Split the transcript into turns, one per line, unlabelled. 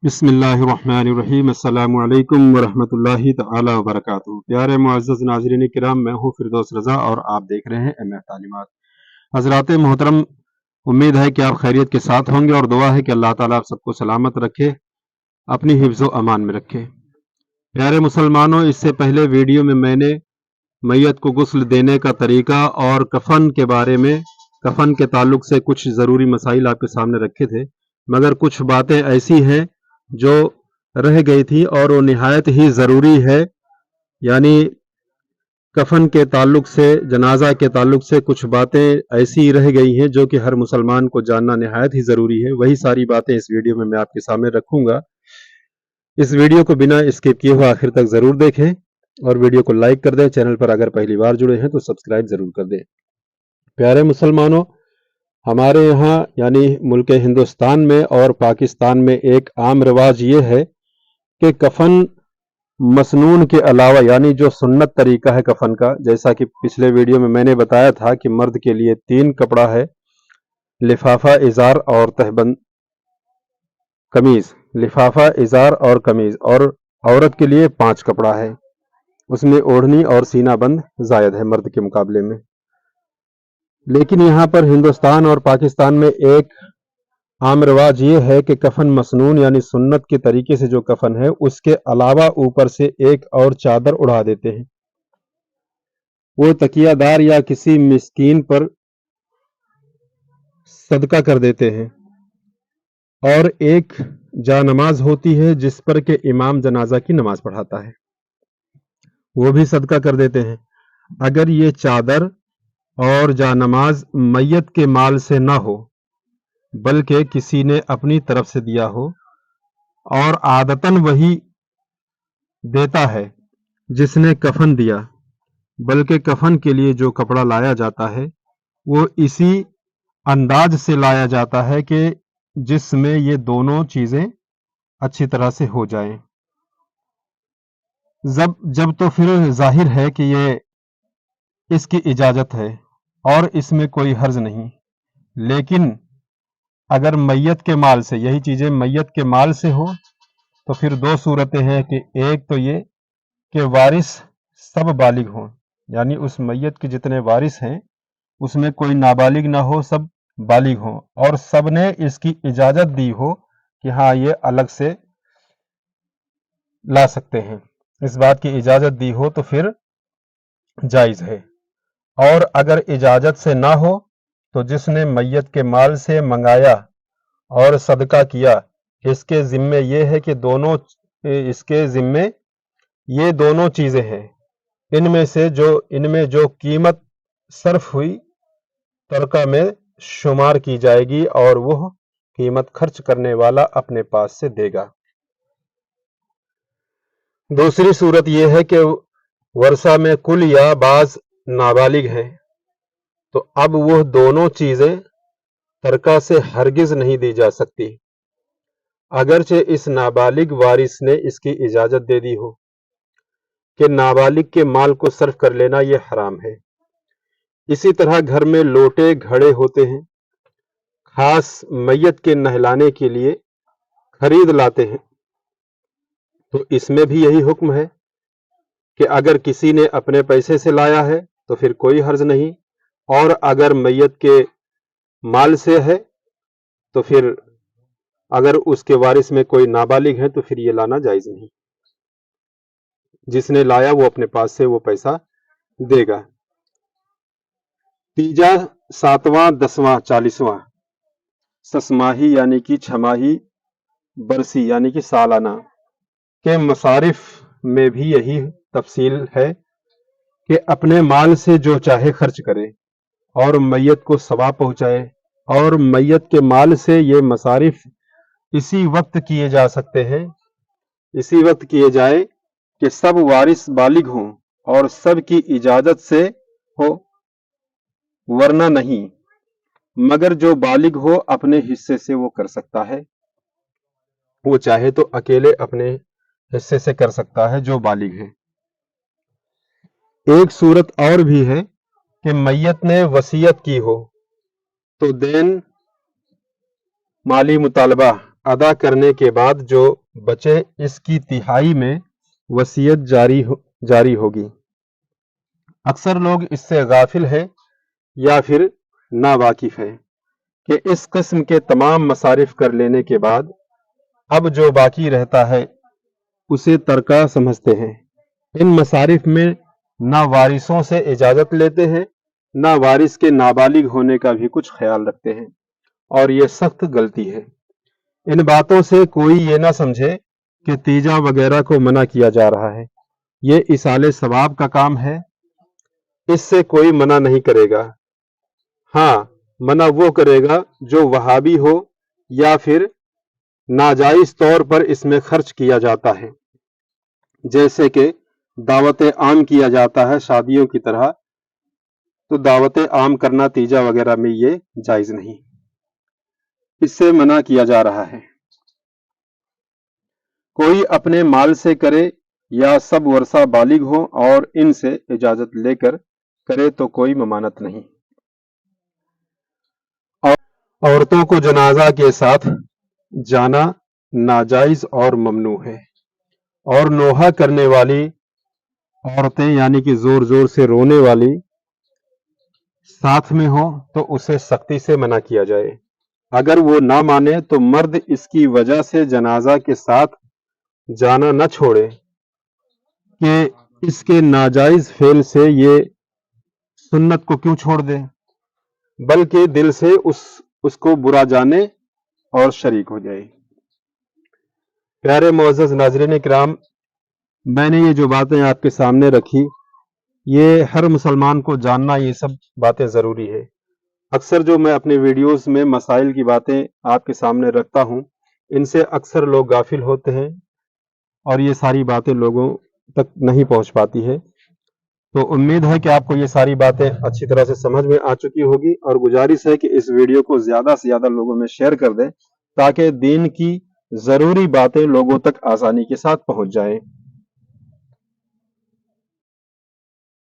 बिस्मिल्लाहिर्रहमानिर्रहीम। अस्सलामु अलैकुम वरहमतुल्लाहि तआला वबरकातुहू। प्यारे मुअज़्ज़ज़ नाज़रीन किराम, मैं हूँ फिरदौस रज़ा और आप देख रहे हैं एमएफ तालीमात। हज़रात मोहतरम, उम्मीद है कि आप खैरियत के साथ होंगे और दुआ है कि अल्लाह ताला आप सबको सलामत रखे, अपनी हिफ्ज़ व अमान में रखे। प्यारे मुसलमानों, इससे पहले वीडियो में मैंने मैयत को गुस्ल देने का तरीका और कफन के बारे में, कफन के ताल्लुक से कुछ ज़रूरी मसाइल आपके सामने रखे थे, मगर कुछ बातें ऐसी हैं जो रह गई थी और वो निहायत ही ज़रूरी है। यानी कफन के ताल्लुक से, जनाजा के ताल्लुक से कुछ बातें ऐसी रह गई हैं जो कि हर मुसलमान को जानना निहायत ही ज़रूरी है। वही सारी बातें इस वीडियो में मैं आपके सामने रखूंगा। इस वीडियो को बिना स्किप किए हुए आखिर तक ज़रूर देखें और वीडियो को लाइक कर दें। चैनल पर अगर पहली बार जुड़े हैं तो सब्सक्राइब ज़रूर कर दें। प्यारे मुसलमानों, हमारे यहाँ यानी मुल्क हिंदुस्तान में और पाकिस्तान में एक आम रिवाज ये है कि कफन मसनून के अलावा, यानी जो सुन्नत तरीका है कफन का, जैसा कि पिछले वीडियो में मैंने बताया था कि मर्द के लिए 3 कपड़ा है, लिफाफा, इजार और तहबंद कमीज। लिफाफा, इजार और कमीज। और औरत के लिए 5 कपड़ा है, उसमें ओढ़नी और सीना बंद जायद है मर्द के मुकाबले में। लेकिन यहाँ पर हिंदुस्तान और पाकिस्तान में एक आम रिवाज ये है कि कफन मसनून यानी सुन्नत के तरीके से जो कफन है उसके अलावा ऊपर से एक और चादर उड़ा देते हैं। वो तकियादार या किसी मिस्कीन पर सदका कर देते हैं। और एक जानमाज होती है जिस पर के इमाम जनाजा की नमाज पढ़ाता है, वो भी सदका कर देते हैं। अगर ये चादर और जानमाज मैयत के माल से ना हो बल्कि किसी ने अपनी तरफ से दिया हो, और आदतन वही देता है जिसने कफन दिया, बल्कि कफन के लिए जो कपड़ा लाया जाता है वो इसी अंदाज से लाया जाता है कि जिसमें ये दोनों चीजें अच्छी तरह से हो जाएं। जब तो फिर जाहिर है कि ये इसकी इजाजत है और इसमें कोई हर्ज नहीं। लेकिन अगर मैयत के माल से, यही चीजें मैयत के माल से हो, तो फिर 2 सूरतें हैं कि एक तो ये कि वारिस सब बालिग हों, यानी उस मैयत के जितने वारिस हैं उसमें कोई नाबालिग ना हो, सब बालिग हों, और सब ने इसकी इजाजत दी हो कि हाँ ये अलग से ला सकते हैं, इस बात की इजाजत दी हो तो फिर जायज है। और अगर इजाजत से ना हो तो जिसने मैयत के माल से मंगाया और सदका किया, इसके जिम्मे ये है कि इसके जिम्मे ये दोनों चीजें हैं। इनमें जो कीमत सर्फ हुई तरका में शुमार की जाएगी और वह कीमत खर्च करने वाला अपने पास से देगा। दूसरी सूरत यह है कि वर्षा में कुल या बाज नाबालिग है, तो अब वह दोनों चीजें तरका से हरगिज नहीं दी जा सकती, अगरचे इस नाबालिग वारिस ने इसकी इजाजत दे दी हो कि नाबालिग के माल को सर्फ कर लेना यह हराम है। इसी तरह घर में लोटे घड़े होते हैं, खास मैयत के नहलाने के लिए खरीद लाते हैं, तो इसमें भी यही हुक्म है कि अगर किसी ने अपने पैसे से लाया है तो फिर कोई हर्ज नहीं, और अगर मैयत के माल से है तो फिर अगर उसके वारिस में कोई नाबालिग है तो फिर ये लाना जायज नहीं। जिसने लाया वो अपने पास से वो पैसा देगा। तीजा, 7वां, 10वां, 40वां ससमाही यानी कि छमाही, बरसी यानी कि सालाना के मसारिफ में भी यही तफसील है कि अपने माल से जो चाहे खर्च करे और मैयत को सवाब पहुंचाए, और मैयत के माल से ये मसारिफ इसी वक्त किए जा सकते हैं, इसी वक्त किए जाए कि सब वारिस बालिग हों और सब की इजाजत से हो, वरना नहीं। मगर जो बालिग हो अपने हिस्से से वो कर सकता है, वो चाहे तो अकेले अपने हिस्से से कर सकता है जो बालिग है। एक सूरत और भी है कि मैयत ने वसीयत की हो तो देन, माली मुतालबा ادا کرنے کے بعد جو بچے اس کی تہائی میں وصیت جاری ہوگی۔ اکثر لوگ اس سے غافل ہیں یا پھر ناواقف ہیں کہ اس قسم کے تمام مصارف کر لینے کے بعد اب جو باقی رہتا ہے اسے ترکہ سمجھتے ہیں۔ ان مصارف میں نہ وارثوں سے اجازت لیتے ہیں، نہ وارث کے نابالغ ہونے کا بھی کچھ خیال رکھتے ہیں، اور یہ سخت غلطی ہے۔ ان باتوں سے کوئی یہ نہ سمجھے کہ تیجا وغیرہ کو منع کیا جا رہا ہے، یہ ایصال ثواب کا کام ہے، اس سے کوئی منع نہیں کرے گا۔ ہاں، منع وہ کرے گا جو وہابی ہو یا پھر ناجائز طور پر اس میں خرچ کیا جاتا ہے، جیسے کہ دعوت عام کیا جاتا ہے شادیوں کی طرح، تو دعوت عام کرنا تیجا وغیرہ میں یہ جائز نہیں، اس سے منع کیا جا رہا ہے۔ کوئی اپنے مال سے کرے یا سب ورثہ بالغ ہو اور ان سے اجازت لے کر کرے تو کوئی ممانعت نہیں۔ عورتوں کو جنازہ کے ساتھ جانا ناجائز اور ممنوع ہے، اور نوحہ کرنے والی عورتیں یعنی کہ زور زور سے رونے والی ساتھ میں ہو تو اسے سختی سے منع کیا جائے۔ اگر وہ نہ مانے تو مرد اس کی وجہ سے جنازہ کے ساتھ جانا نہ چھوڑے کہ اس کے ناجائز فعل سے یہ سنت کو کیوں چھوڑ دے، بلکہ دل سے اس کو برا جانے اور شریک ہو جائے۔ پیارے معزز ناظرین کرام، میں نے یہ جو باتیں آپ کے سامنے رکھی، یہ ہر مسلمان کو جاننا، یہ سب باتیں ضروری ہے۔ اکثر جو میں اپنے ویڈیوز میں مسائل کی باتیں آپ کے سامنے رکھتا ہوں، ان سے اکثر لوگ غافل ہوتے ہیں اور یہ ساری باتیں لوگوں تک نہیں پہنچ پاتی ہے۔ تو امید ہے کہ آپ کو یہ ساری باتیں اچھی طرح سے سمجھ میں آ چکی ہوگی، اور گزارش ہے کہ اس ویڈیو کو زیادہ سے زیادہ لوگوں میں شیئر کر دیں تاکہ دین کی ضروری باتیں لوگوں تک آسانی کے ساتھ پہنچ جائیں۔